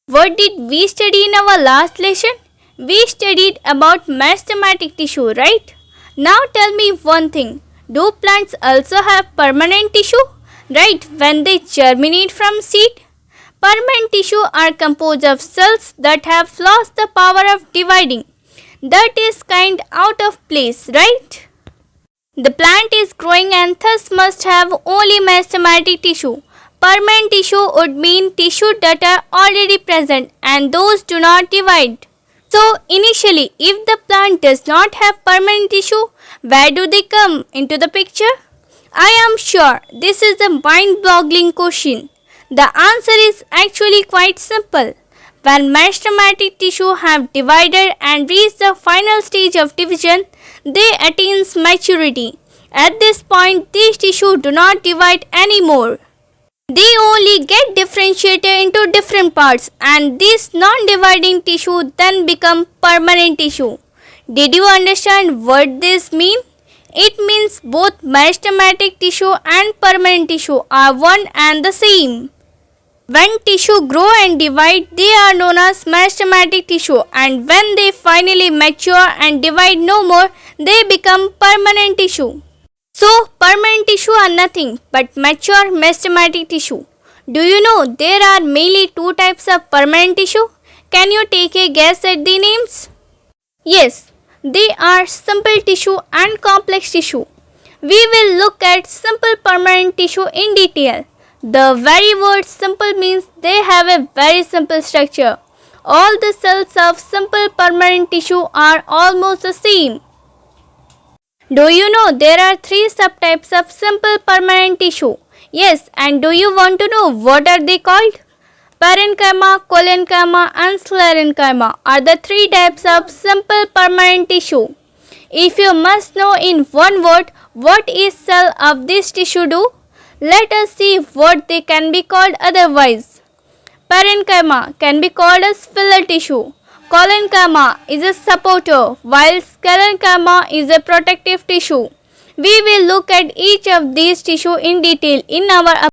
What did we study in our last lesson? We studied about meristematic tissue, right? Now tell me one thing. Do plants also have permanent tissue? Right, when they germinate from seed? Permanent tissue are composed of cells that have lost the power of dividing. That is kind out of place, right? The plant is growing and thus must have only meristematic tissue. Permanent tissue would mean tissue that are already present and those do not divide. So initially, if the plant does not have permanent tissue, where do they come into the picture? I am sure this is a mind-boggling question. The answer is actually quite simple. When meristematic tissue have divided and reached the final stage of division, they attain maturity. At this point, these tissues do not divide anymore. They only get differentiated into different parts and this non-dividing tissue then become permanent tissue. Did you understand what this means? It means both meristematic tissue and permanent tissue are one and the same. When tissue grow and divide, they are known as meristematic tissue, and when they finally mature and divide no more, they become permanent tissue. So, permanent tissue are nothing but mature meristematic tissue. Do you know there are mainly two types of permanent tissue? Can you take a guess at the names? Yes, they are simple tissue and complex tissue. We will look at simple permanent tissue in detail. The very word simple means they have a very simple structure. All the cells of simple permanent tissue are almost the same. Do you know there are 3 subtypes of simple permanent tissue? Yes, and do you want to know what are they called? Parenchyma, collenchyma and sclerenchyma are the 3 types of simple permanent tissue. If you must know in one word what each cell of this tissue do, let us see what they can be called otherwise. Parenchyma can be called as filler tissue. Collenchyma is a supporter, while sclerenchyma is a protective tissue. We will look at each of these tissue in detail in our